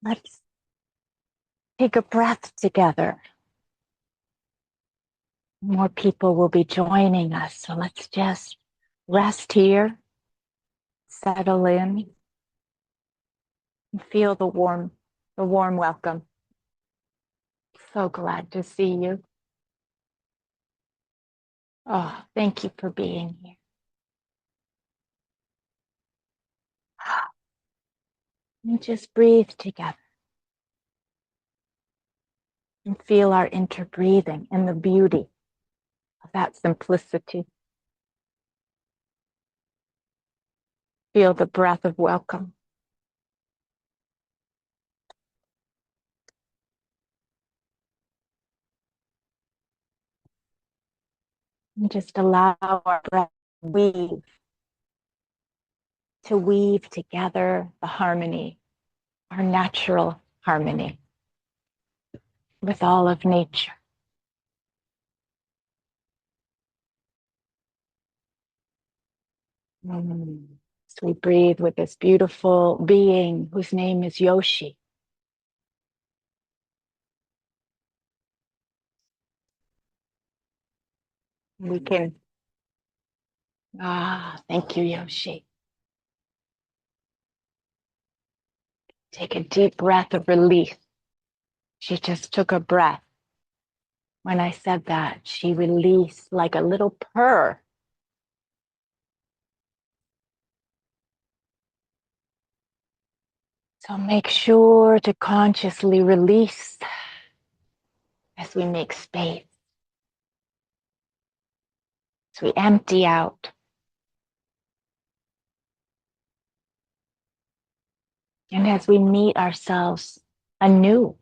Let's take a breath together. More people will be joining us, so let's just rest here, settle in, and feel the warm welcome. So glad to see you. Oh, thank you for being here. And just breathe together and feel our interbreathing and the beauty of that simplicity. Feel the breath of welcome. And just allow our breath to weave together the harmony, our natural harmony with all of nature. So we breathe with this beautiful being whose name is Yoshi. We can, thank you, Yoshi. Take a deep breath of relief. She just took a breath. When I said that, she released like a little purr. So make sure to consciously release as we make space, as we empty out. And as we meet ourselves anew.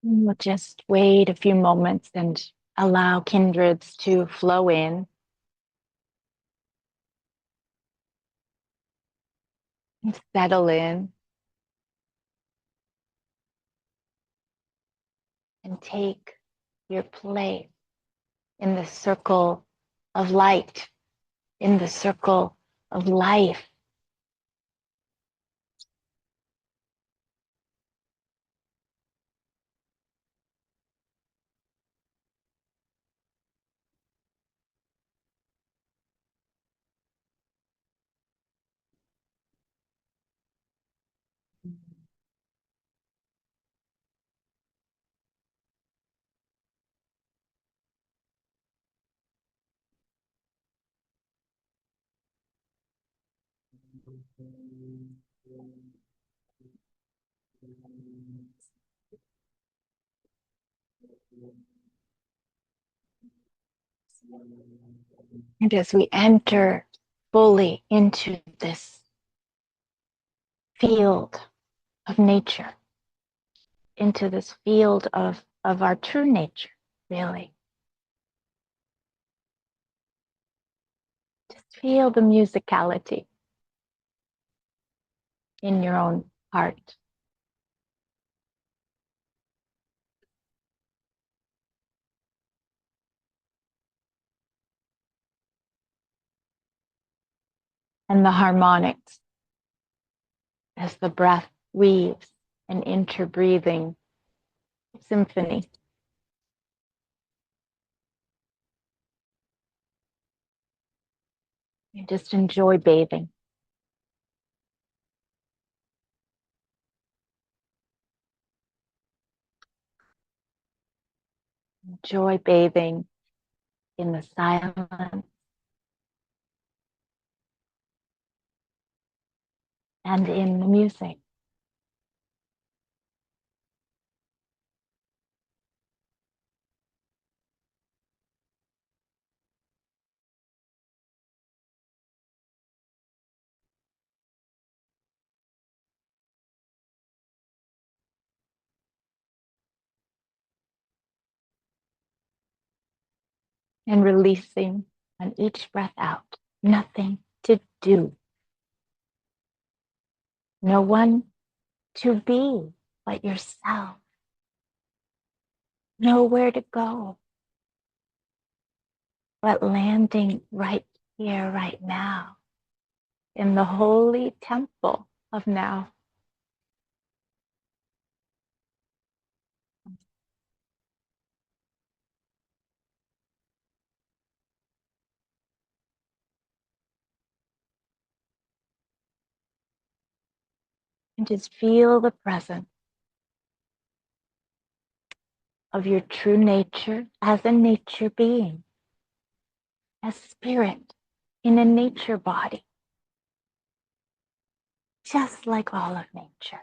We'll just wait a few moments and allow kindreds to flow in. And settle in. And take your place in the circle of light, in the circle of life. And as we enter fully into this field of nature, into this field of our true nature, really, just feel the musicality in your own heart. And the harmonics as the breath weaves an interbreathing symphony. You just enjoy bathing. Enjoy bathing in the silence and in the music. And releasing on each breath out. Nothing to do. No one to be but yourself. know where to go, but landing right here, right now, in the holy temple of now. And just feel the presence of your true nature as a nature being, as spirit in a nature body, just like all of nature.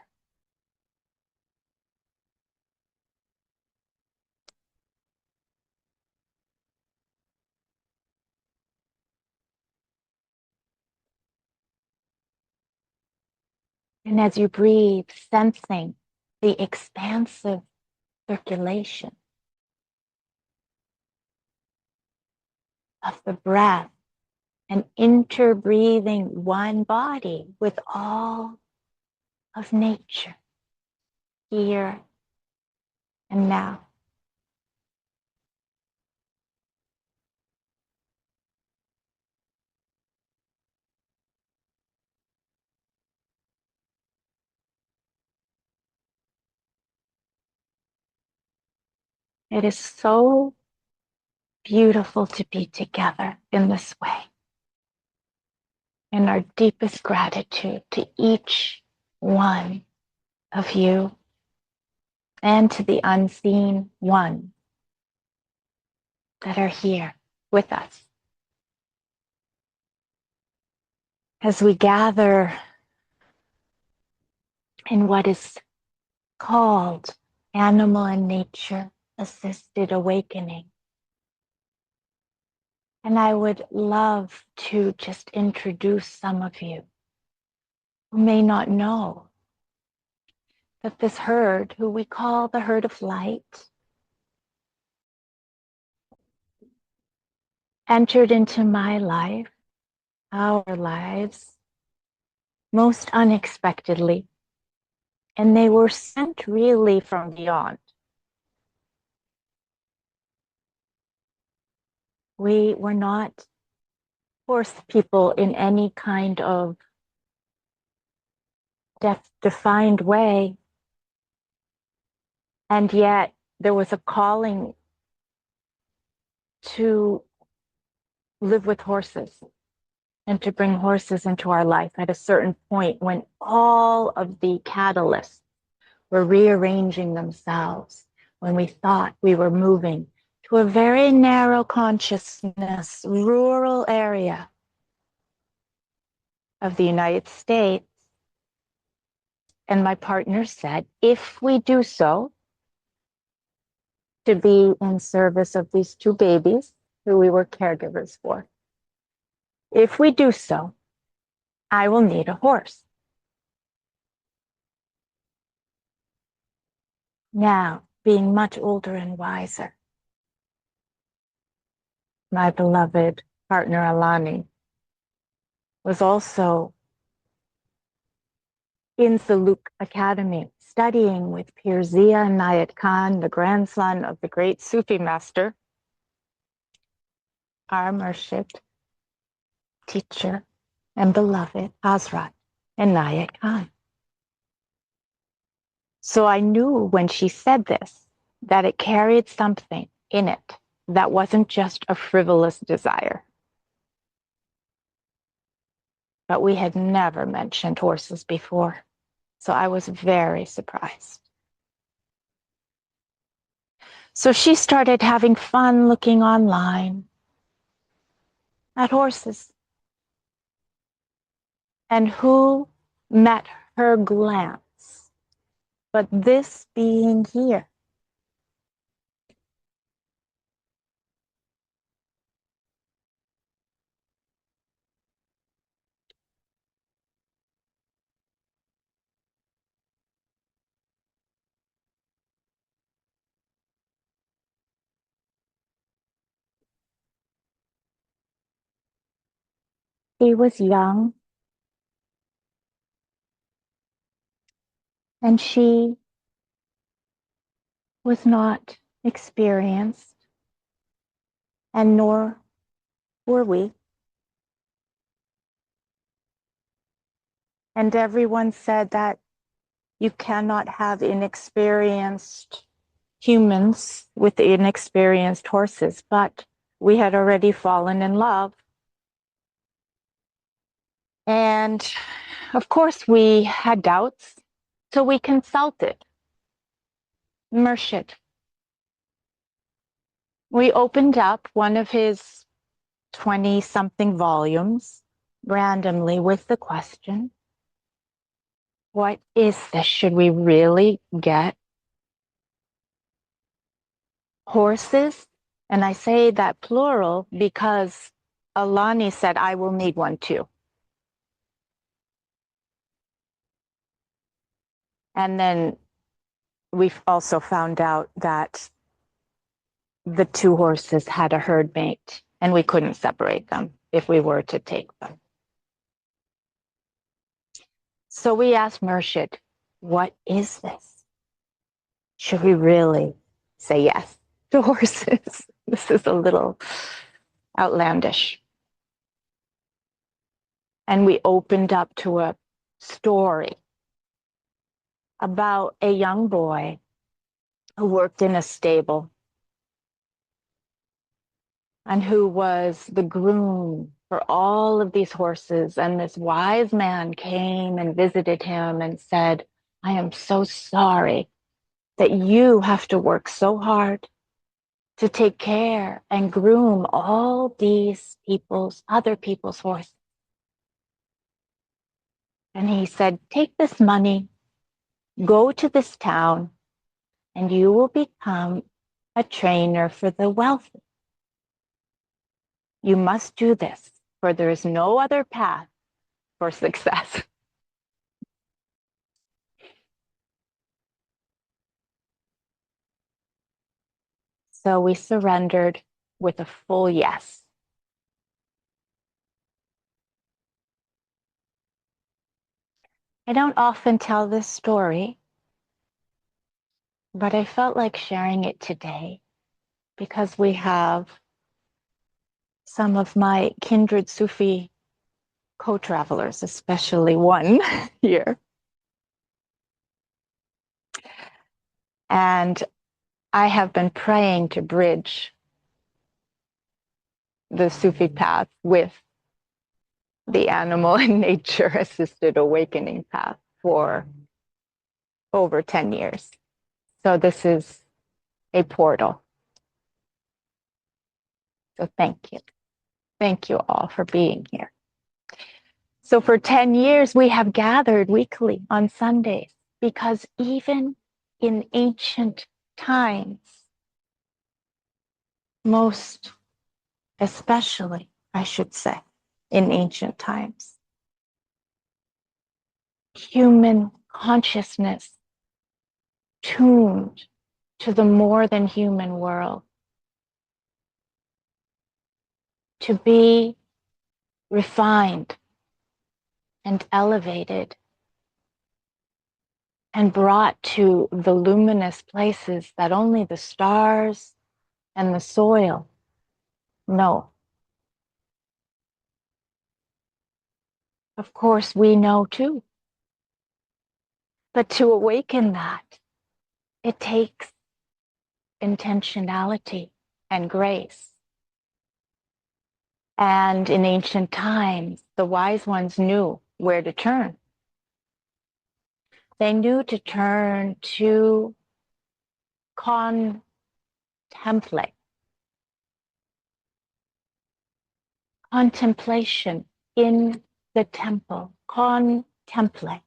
And as you breathe, sensing the expansive circulation of the breath and interbreathing one body with all of nature here and now. It is so beautiful to be together in this way. And our deepest gratitude to each one of you and to the unseen one that are here with us. As we gather in what is called animal and nature assisted awakening. And I would love to just introduce some of you who may not know that this herd, who we call the herd of light, entered into my life, our lives, most unexpectedly. And they were sent really from beyond. We were not horse people in any kind of defined way. And yet there was a calling to live with horses and to bring horses into our life at a certain point when all of the catalysts were rearranging themselves, when we thought we were moving to a very narrow consciousness, rural area of the United States. And my partner said, if we do so, to be in service of these two babies who we were caregivers for, if we do so, I will need a horse. Now, being much older and wiser, my beloved partner Alani was also in Saluk Academy, studying with Pir Zia Nayat Khan, the grandson of the great Sufi master, our Murshid, teacher, and beloved Hazrat Inayat Khan. So I knew when she said this that it carried something in it that wasn't just a frivolous desire. But we had never mentioned horses before, so I was very surprised. So she started having fun looking online at horses. And who met her glance but this being here? He was young, and she was not experienced, and nor were we. And everyone said that you cannot have inexperienced humans with inexperienced horses, but we had already fallen in love. And of course, we had doubts, so we consulted Murshid. We opened up one of his 20-something volumes randomly with the question, what is this? Should we really get horses? And I say that plural because Alani said, I will need one too. And then we've also found out that the two horses had a herd mate and we couldn't separate them if we were to take them. So we asked Murshid, what is this? Should we really say yes to horses? This is a little outlandish. And we opened up to a story about a young boy who worked in a stable and who was the groom for all of these horses. And this wise man came and visited him and said, I am so sorry that you have to work so hard to take care and groom all these other people's horses. And he said, take this money, go to this town, and you will become a trainer for the wealthy. You must do this, for there is no other path for success. So we surrendered with a full yes. I don't often tell this story, but I felt like sharing it today because we have some of my kindred Sufi co-travelers, especially one here. And I have been praying to bridge the Sufi path with the animal and nature assisted awakening path for over 10 years. So this is a portal. So thank you. Thank you all for being here. So for 10 years, we have gathered weekly on Sundays because even in ancient times, most especially, I should say, in ancient times, human consciousness tuned to the more than human world to be refined and elevated and brought to the luminous places that only the stars and the soil know. Of course, we know too. But to awaken that, it takes intentionality and grace. And in ancient times, the wise ones knew where to turn. They knew to turn to contemplate. Contemplation in the temple. Contemplate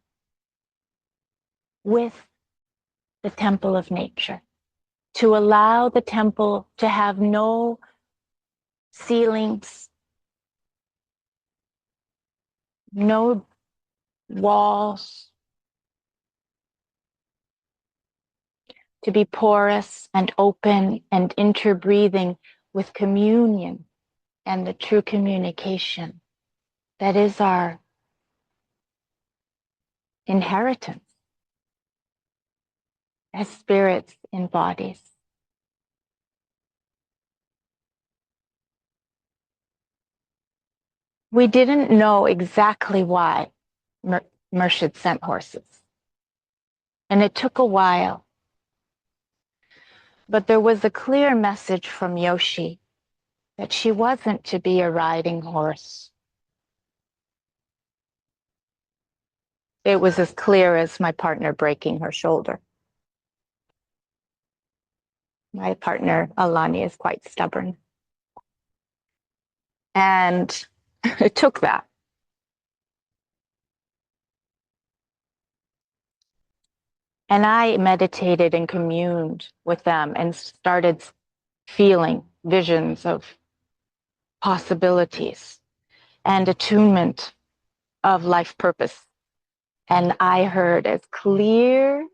with the temple of nature. To allow the temple to have no ceilings, no walls, to be porous and open and interbreathing with communion and the true communication that is our inheritance as spirits in bodies. We didn't know exactly why Murshid sent horses. And it took a while. But there was a clear message from Yoshi that she wasn't to be a riding horse. It was as clear as my partner breaking her shoulder. My partner, Alani, is quite stubborn. And it took that. And I meditated and communed with them and started feeling visions of possibilities and attunement of life purpose. And I heard as clear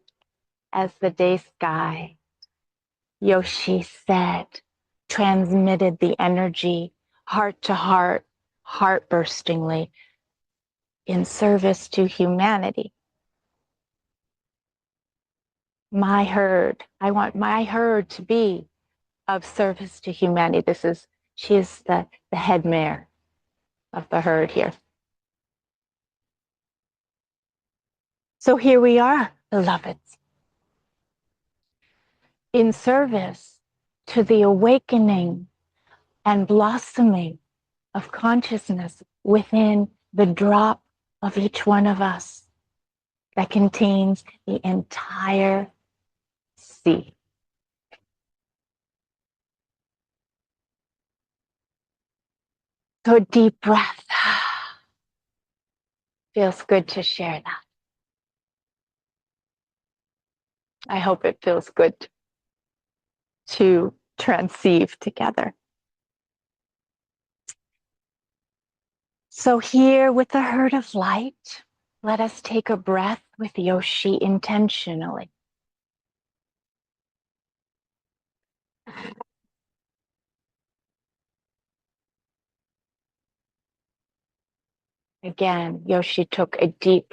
as the day sky, Yoshi said, transmitted the energy heart to heart, heart-burstingly, in service to humanity. My herd, I want my herd to be of service to humanity. She is the head mare of the herd here. So here we are, beloveds, in service to the awakening and blossoming of consciousness within the drop of each one of us that contains the entire sea. So a deep breath. Feels good to share that. I hope it feels good to transceive together. So here with the herd of light, let us take a breath with Yoshi intentionally. Again, Yoshi took a deep,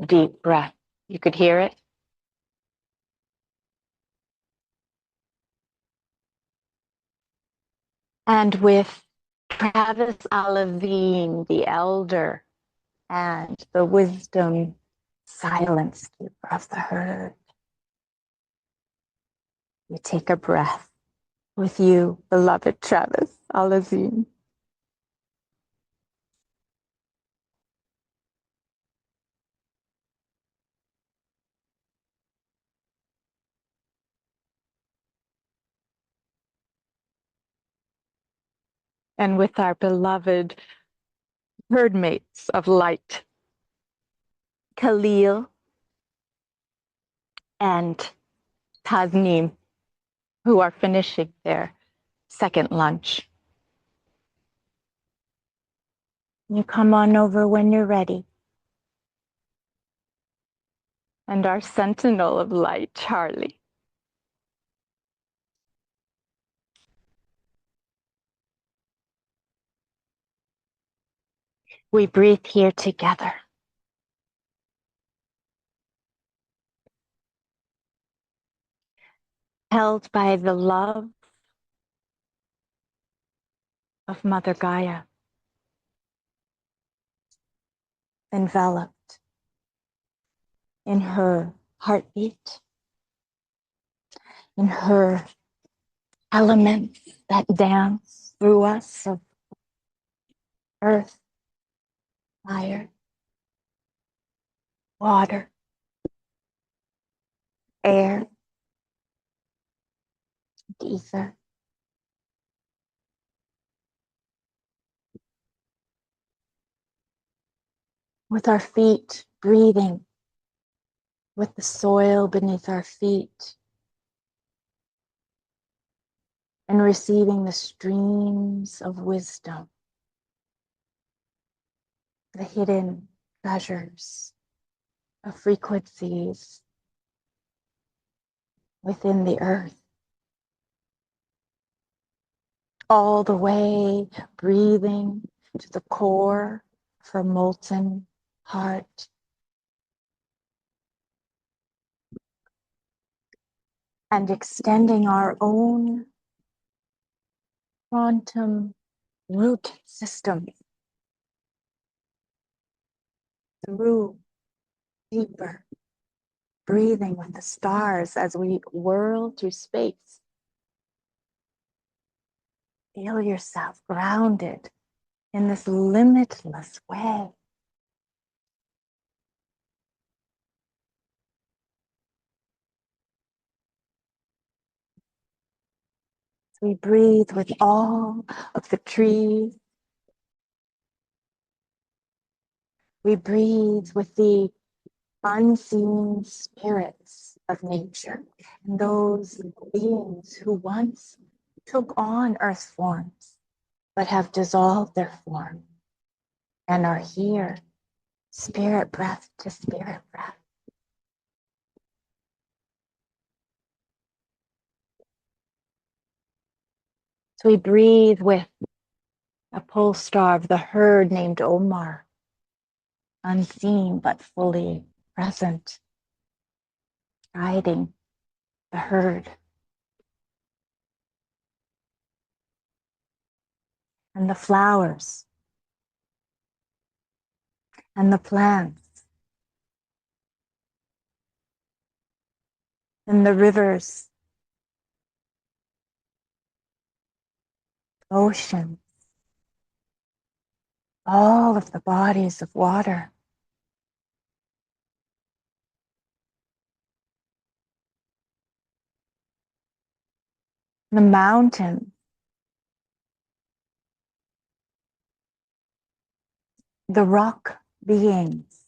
deep breath. You could hear it. And with Travis Alavine, the elder, and the wisdom silence keeper of the herd, you take a breath with you, beloved Travis Alavine. And with our beloved herdmates of light, Khalil and Tasneem, who are finishing their second lunch. You come on over when you're ready. And our sentinel of light, Charlie. We breathe here together. Held by the love of Mother Gaia, enveloped in her heartbeat, in her elements that dance through us of earth, fire, water, air, ether. With our feet breathing, with the soil beneath our feet, and receiving the streams of wisdom, the hidden treasures of frequencies within the earth. All the way breathing to the core of her molten heart. And extending our own quantum root system through deeper breathing with the stars as we whirl through space. Feel yourself grounded in this limitless way. We breathe with all of the trees. We breathe with the unseen spirits of nature and those beings who once took on earth forms but have dissolved their form and are here, spirit breath to spirit breath. So we breathe with a pole star of the herd named Omar, unseen but fully present, guiding the herd. And the flowers and the plants and the rivers, ocean, all of the bodies of water. The mountain, the rock beings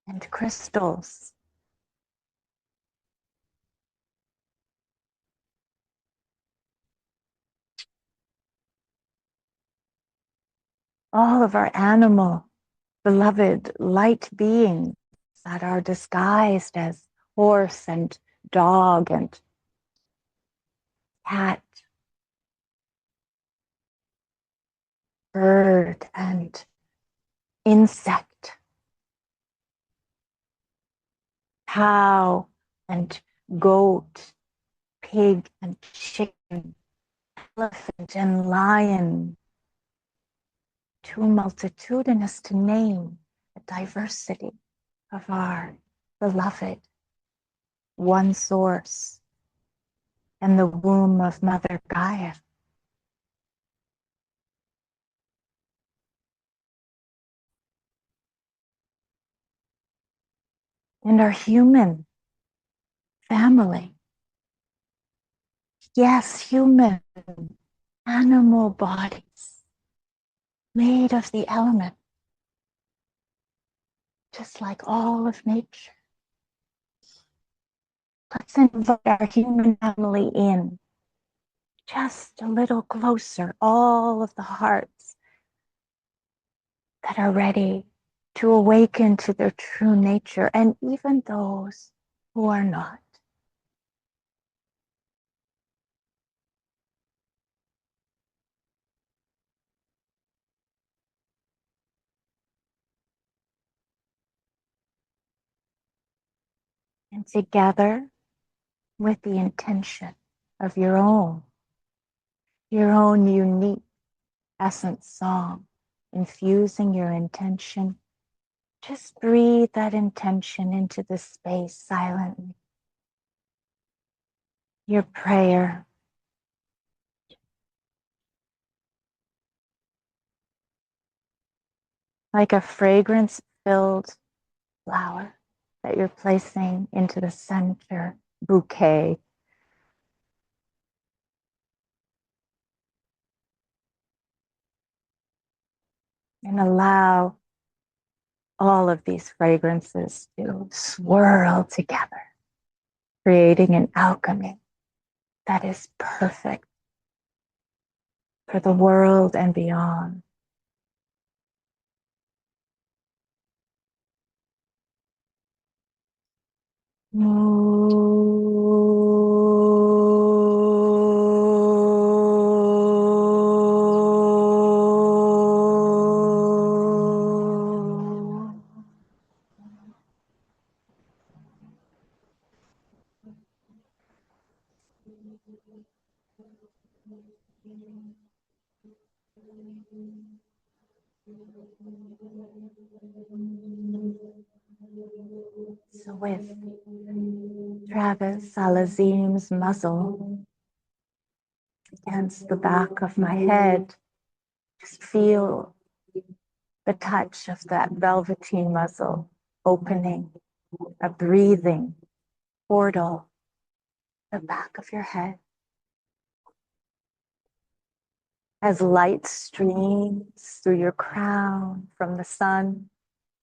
and crystals, all of our animal, beloved light beings that are disguised as horse and dog and cat, bird and insect, cow and goat, pig and chicken, elephant and lion, too multitudinous to name the diversity of our beloved one source and the womb of Mother Gaia. And our human family. Yes, human animal bodies made of the element, just like all of nature. Let's invite our human family in just a little closer, all of the hearts that are ready to awaken to their true nature, and even those who are not. And together with the intention of your own unique essence song, infusing your intention, just breathe that intention into the space silently. Your prayer. Like a fragrance-filled flower that you're placing into the center bouquet. And allow all of these fragrances to swirl together, creating an alchemy that is perfect for the world and beyond. So with Travis Alazim's muzzle against the back of my head, just feel the touch of that velveteen muzzle opening a breathing portal the back of your head as light streams through your crown from the sun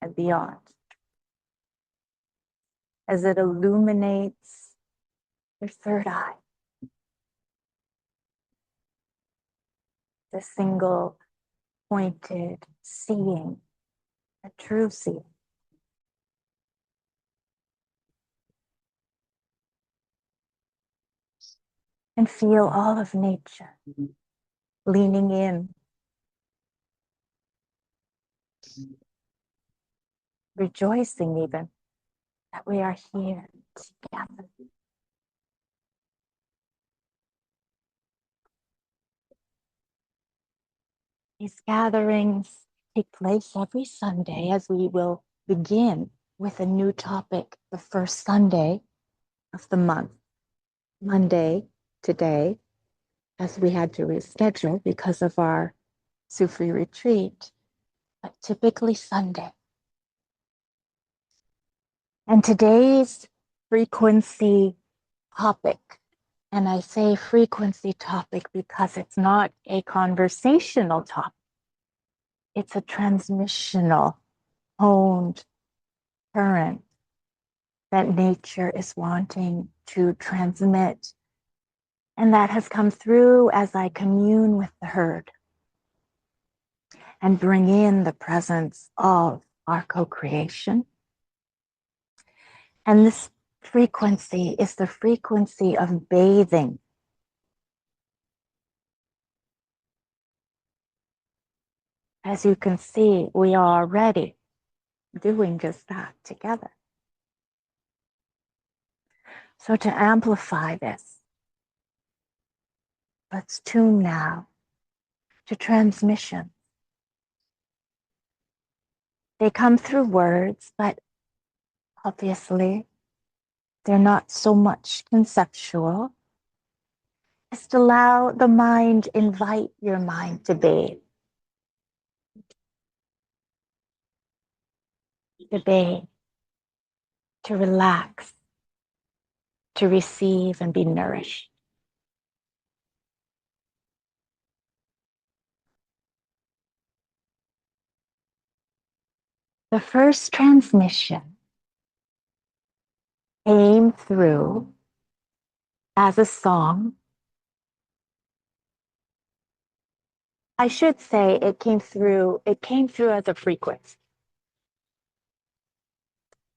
and beyond, as it illuminates your third eye, the single pointed seeing, a true seeing. And feel all of nature leaning in, rejoicing even that we are here together. These gatherings take place every Sunday, as we will begin with a new topic the first Sunday of the month. Monday, today, as we had to reschedule because of our Sufi retreat, but typically Sunday. And today's frequency topic, and I say frequency topic because it's not a conversational topic, it's a transmissional, honed current that nature is wanting to transmit. And that has come through as I commune with the herd and bring in the presence of our co-creation. And this frequency is the frequency of bathing. As you can see, we are already doing just that together. So to amplify this, let's tune now to transmission. They come through words, but obviously they're not so much conceptual. Just allow the mind, invite your mind to bathe. To bathe, to relax, to receive and be nourished. The first transmission came through as a song. I should say it came through as a frequency.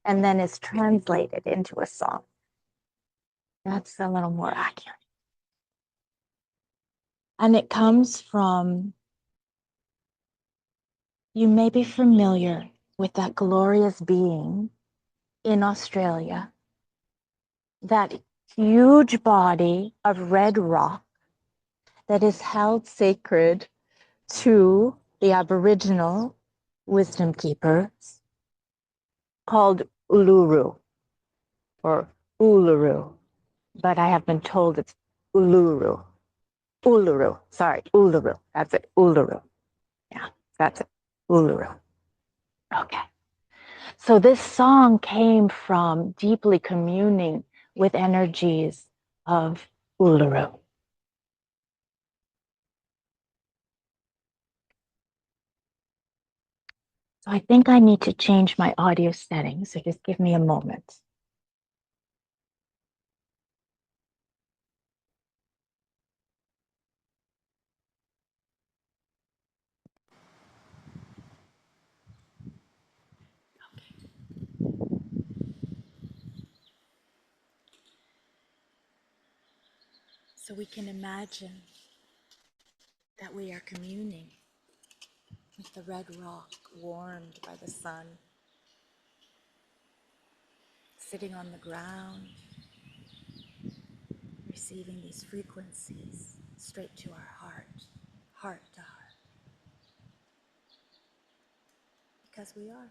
And then is translated into a song. That's a little more accurate. And it comes from, you may be familiar with that glorious being in Australia, that huge body of red rock that is held sacred to the Aboriginal wisdom keepers, called Uluru or Uluru, but I have been told it's Uluru. Uluru, sorry, Uluru. That's it, Uluru. Yeah, that's it, Uluru. Okay. So this song came from deeply communing with energies of Uluru. So I think I need to change my audio settings, so just give me a moment. So we can imagine that we are communing with the red rock, warmed by the sun, sitting on the ground, receiving these frequencies straight to our heart, heart to heart. because we are.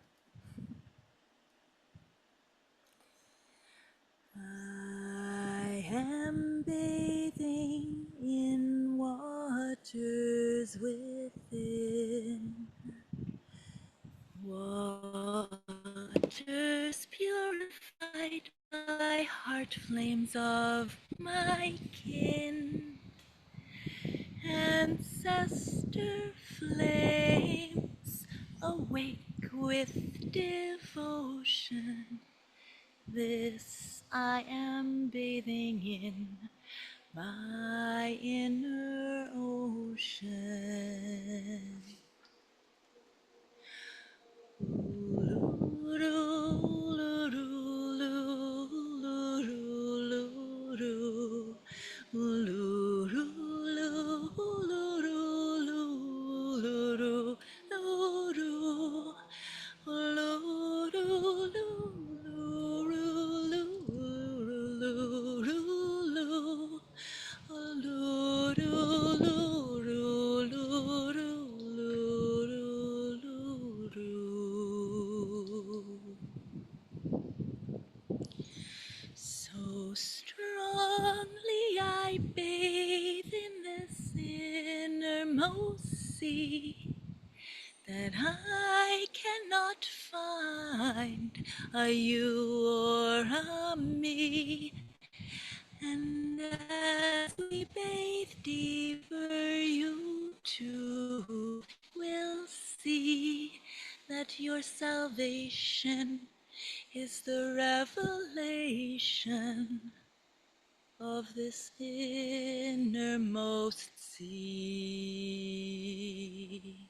I am bathing in waters within, waters purified by heart flames of my kin, ancestor flames awake with devotion. This I am bathing in my inner ocean. So strongly I bathe in this innermost sea that I cannot find a you or a me. And as we bathe deeper, you too will see that your salvation is the revelation of this innermost sea.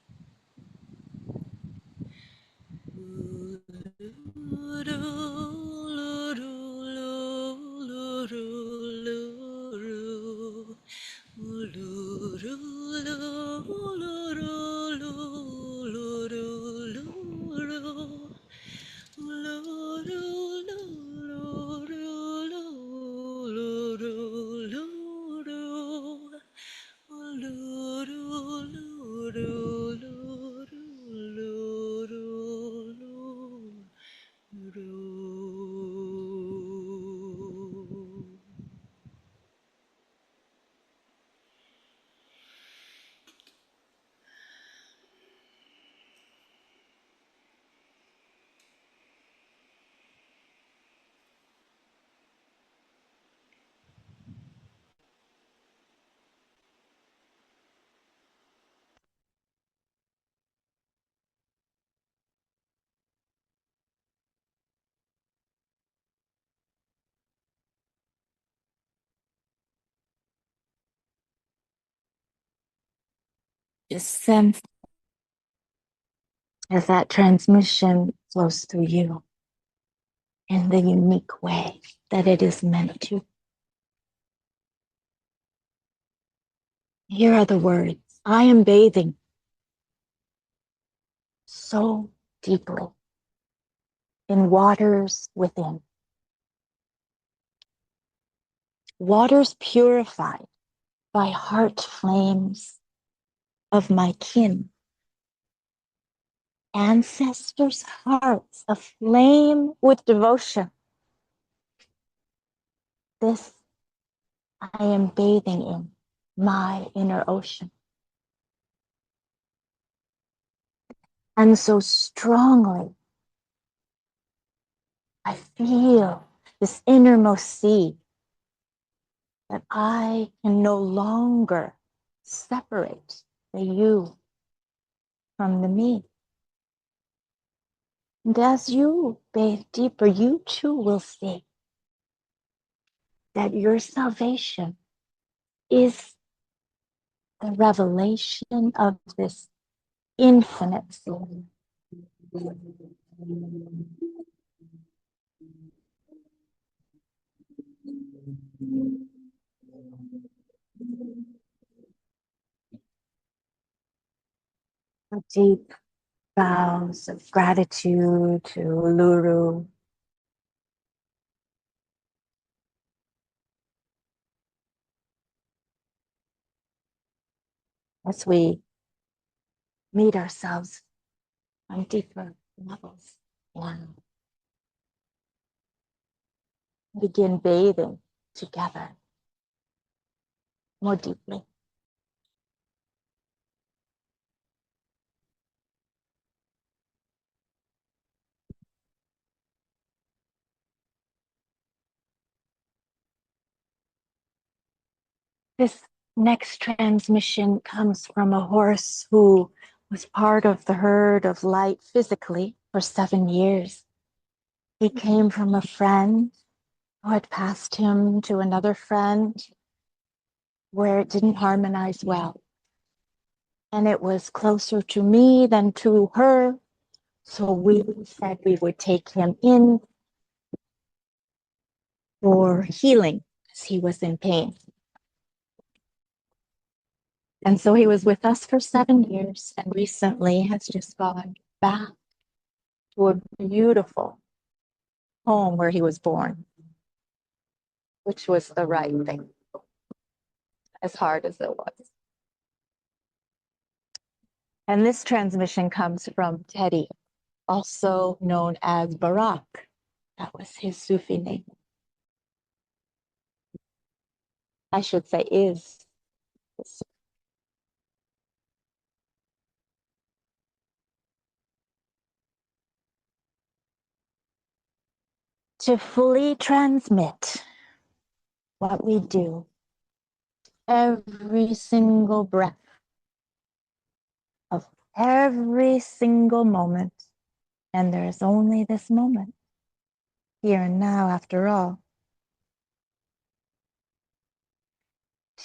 Just sense as that transmission flows through you in the unique way that it is meant to. Here are the words. I am bathing so deeply in waters within. Waters purified by heart flames of my kin. Ancestors' hearts aflame with devotion. This I am bathing in my inner ocean. And so strongly, I feel this innermost sea that I can no longer separate the you from the me. And as you bathe deeper, you too will see that your salvation is the revelation of this infinite sea. A deep vows of gratitude to Uluru. As we meet ourselves on deeper levels. And begin bathing together more deeply. This next transmission comes from a horse who was part of the herd of light physically for 7 years. He came from a friend who had passed him to another friend where it didn't harmonize well. And it was closer to me than to her. So we said we would take him in for healing because he was in pain. And so he was with us for 7 years and recently has just gone back to a beautiful home where he was born, which was the right thing, as hard as it was. And this transmission comes from Teddy, also known as Barak. That was his Sufi name. I should say is. To fully transmit what we do every single breath of every single moment. And there is only this moment, here and now, after all.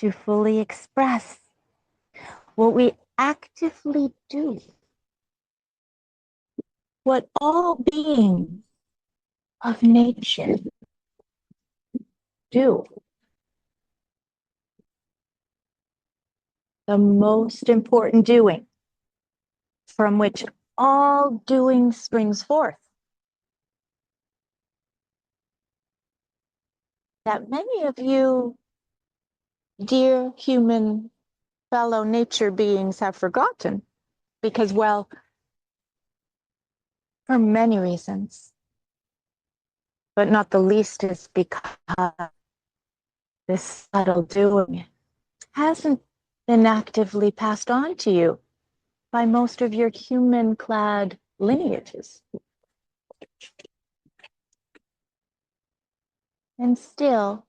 To fully express what we actively do, what all beings of nature do. The most important doing, from which all doing springs forth. That many of you, dear human fellow nature beings, have forgotten because, well, for many reasons, but not the least is because this subtle doing hasn't been actively passed on to you by most of your human-clad lineages. And still,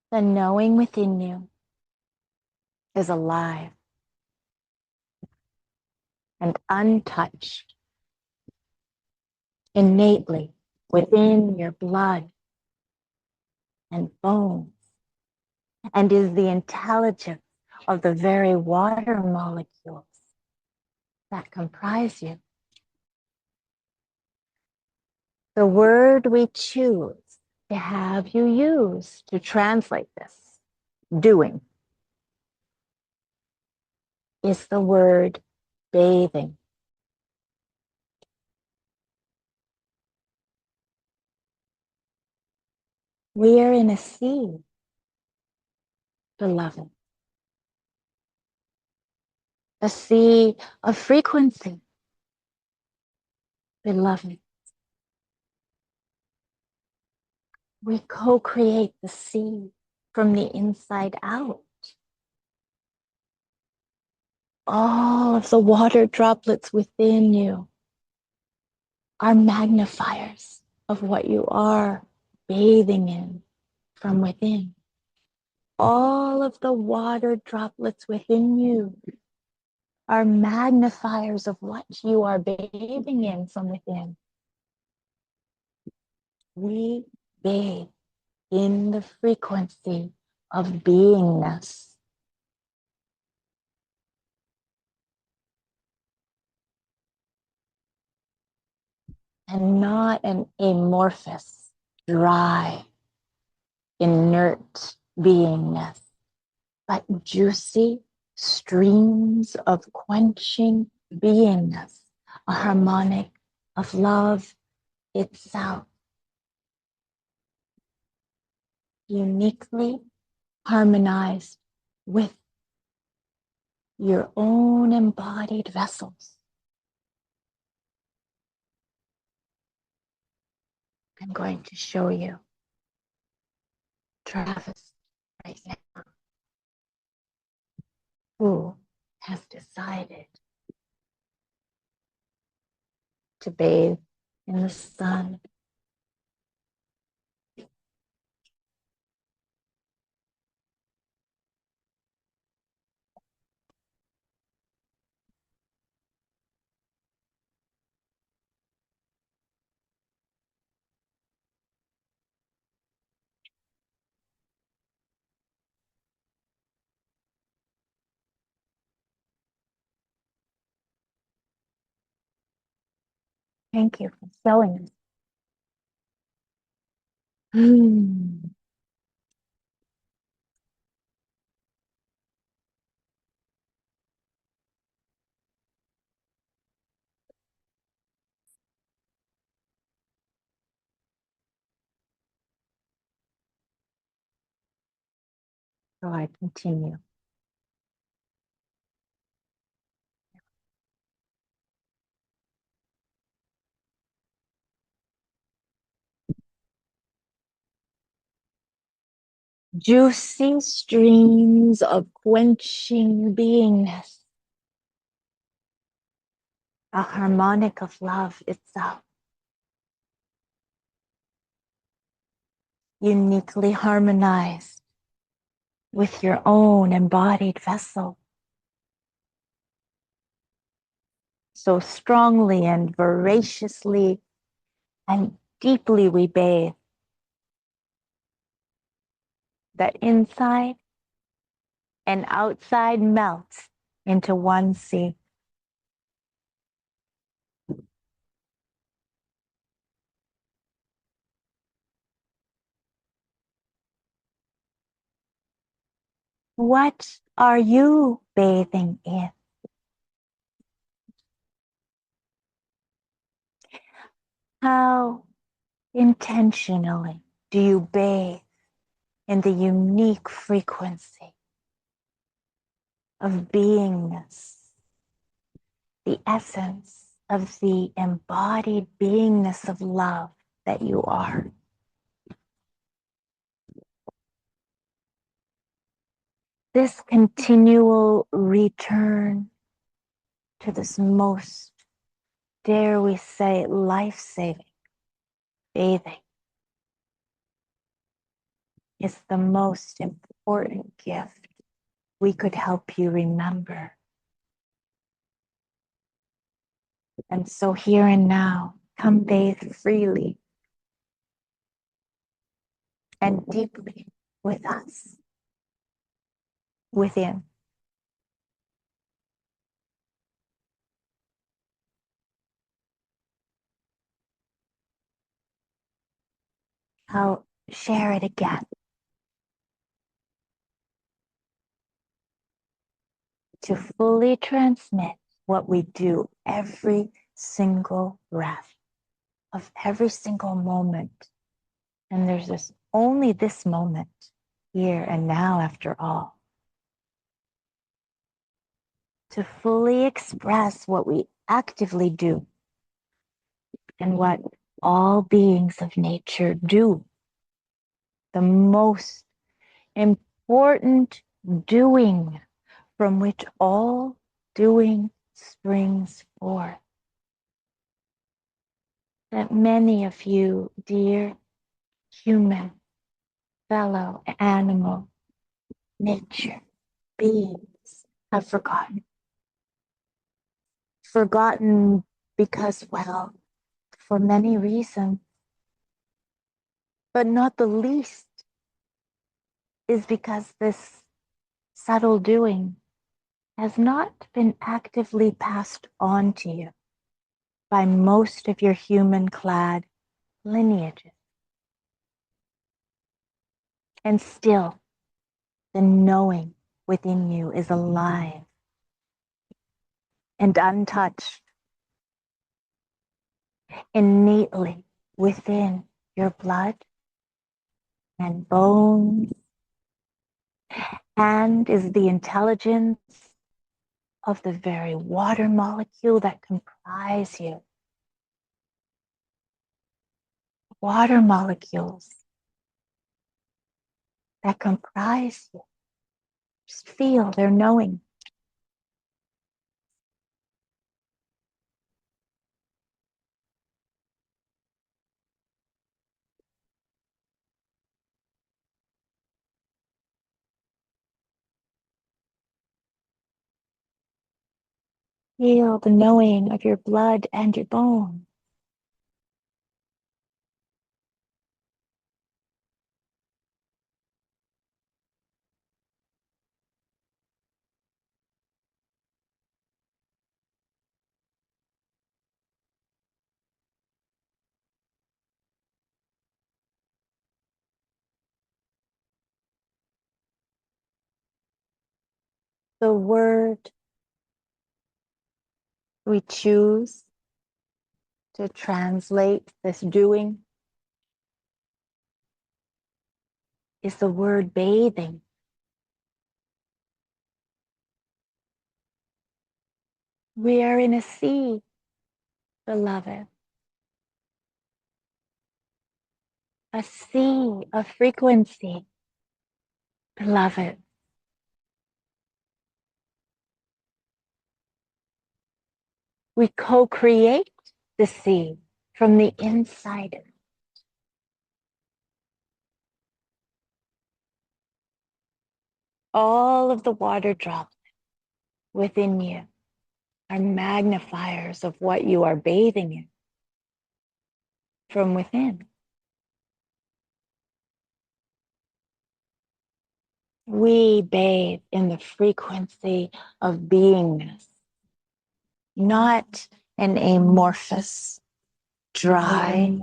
the knowing within you is alive and untouched, innately within your blood and bones, and is the intelligence of the very water molecules that comprise you. The word we choose to have you use to translate this doing is the word bathing. We are in a sea, beloved, a sea of frequency, beloved. We co-create the sea from the inside out. All of the water droplets within you are magnifiers of what you are bathing in from within. All of the water droplets within you are magnifiers of what you are bathing in from within. We bathe in the frequency of beingness. And not an amorphous, dry, inert beingness, but juicy streams of quenching beingness, a harmonic of love itself, uniquely harmonized with your own embodied vessels. I'm going to show you Travis right now, who has decided to bathe in the sun. Thank you for showing us. So I continue. Juicy streams of quenching beingness, a harmonic of love itself, uniquely harmonized with your own embodied vessel. So strongly and voraciously and deeply we bathe that inside and outside melts into one sea. What are you bathing in? How intentionally do you bathe in the unique frequency of beingness, the essence of the embodied beingness of love that you are? This continual return to this most, dare we say, life-saving bathing is the most important gift we could help you remember. And so here and now, come bathe freely and deeply with us within. I'll share it again. To fully transmit what we do every single breath of every single moment. And there's this only this moment here and now after all. To fully express what we actively do and what all beings of nature do. The most important doing from which all doing springs forth. That many of you, dear human, fellow animal, nature, beings, have forgotten. Forgotten because, well, for many reasons, but not the least is because this subtle doing has not been actively passed on to you by most of your human-clad lineages. And still, the knowing within you is alive and untouched, innately within your blood and bones, and is the intelligence of the very water molecule that comprise you. water molecules that comprise you. Just feel their knowing. Feel the knowing of your blood and your bone. The word we choose to translate this doing is the word bathing. We are in a sea, beloved. A sea of frequency, beloved. We co-create the sea from the inside. All of the water drops within you are magnifiers of what you are bathing in from within. We bathe in the frequency of beingness, not an amorphous, dry,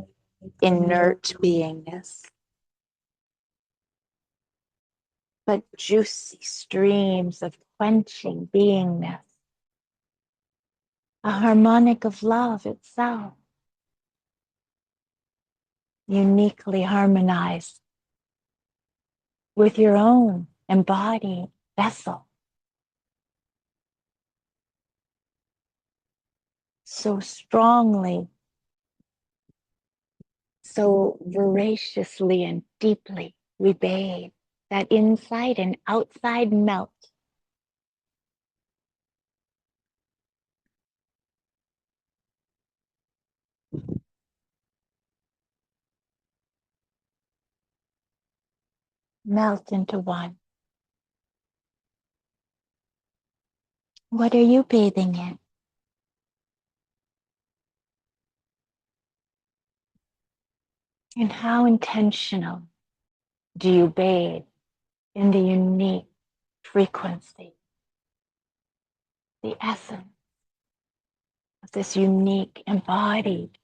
inert beingness, but juicy streams of quenching beingness, a harmonic of love itself, uniquely harmonized with your own embodied vessel. So strongly, so voraciously and deeply we bathe that inside and outside melt. Melt into one. What are you bathing in? And how intentional do you bathe in the unique frequency, the essence of this unique embodied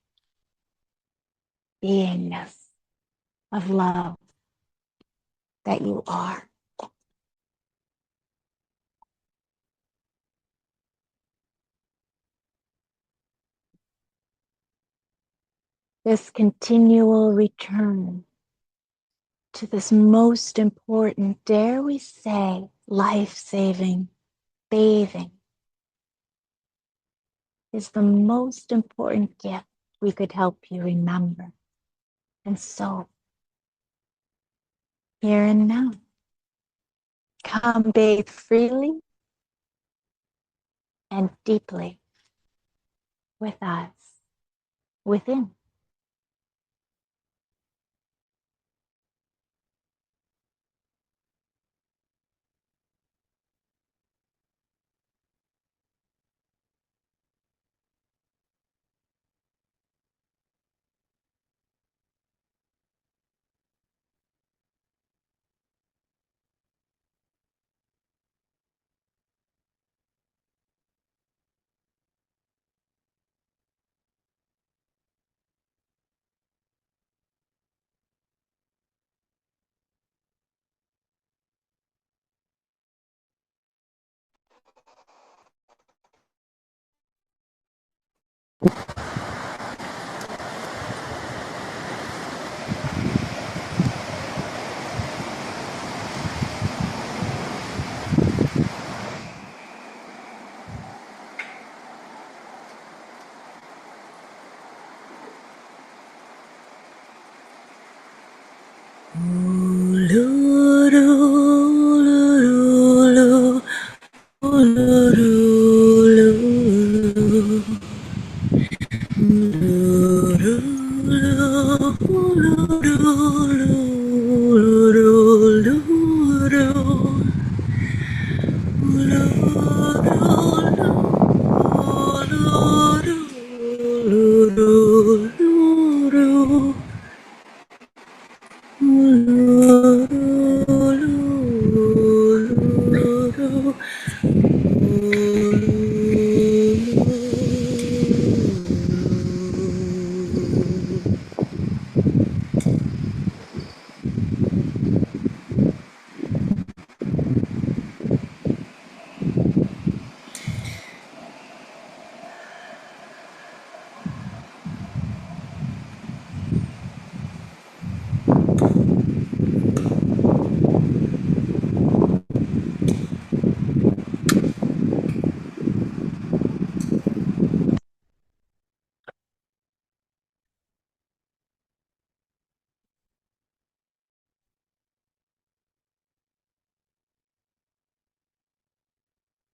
beingness of love that you are? This continual return to this most important, dare we say, life-saving bathing is the most important gift we could help you remember. And so, here and now, come bathe freely and deeply with us within.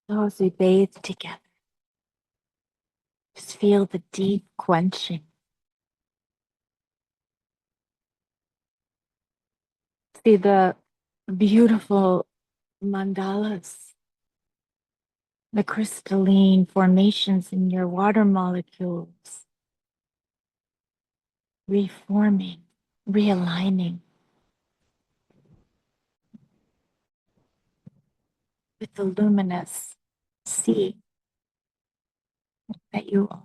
So as we bathe together, just feel the deep quenching. See the beautiful mandalas, the crystalline formations in your water molecules, reforming, realigning with the luminous sea that you are.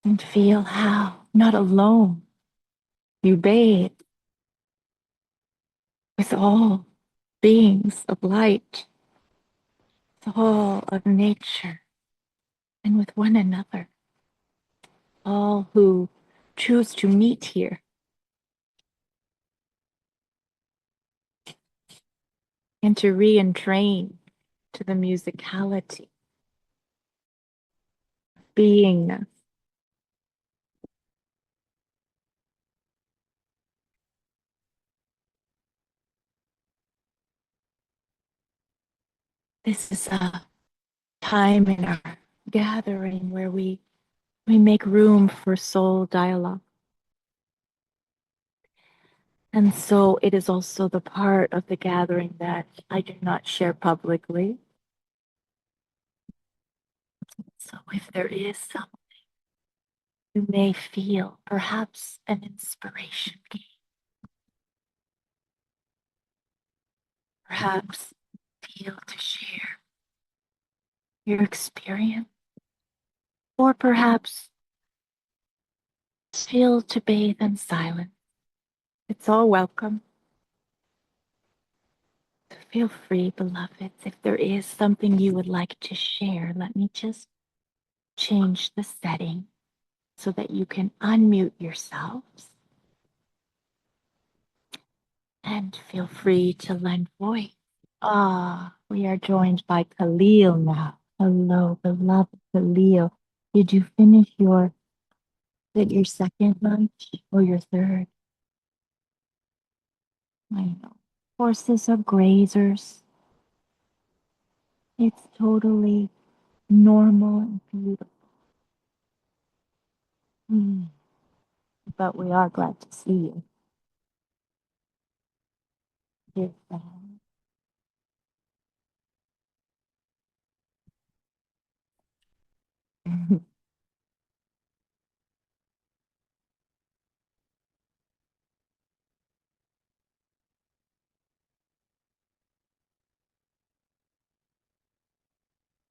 And feel how, not alone, you bathe with all beings of light, with all of nature, and with one another, all who choose to meet here and to re-entrain to the musicality, beingness. This is a time in our gathering where we make room for soul dialogue. And so it is also the part of the gathering that I do not share publicly. So if there is something you may feel, perhaps an inspiration, perhaps feel to share your experience, or perhaps feel to bathe in silence. It's all welcome. Feel free, beloveds. If there is something you would like to share, let me just change the setting so that you can unmute yourselves and feel free to lend voice. We are joined by Khalil now. Hello, beloved Khalil. Did you finish your second lunch or your third? I know. Horses are grazers. It's totally normal and beautiful. Mm. But we are glad to see you, dear friend.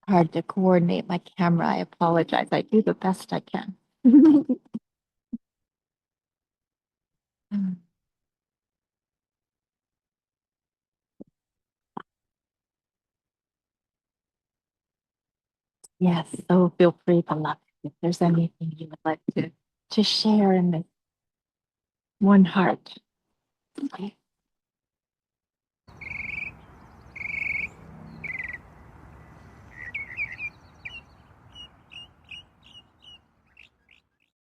Hard to coordinate my camera. I apologize. I do the best I can. Yes, so feel free, beloved, if there's anything you would like to share in this one heart. Okay.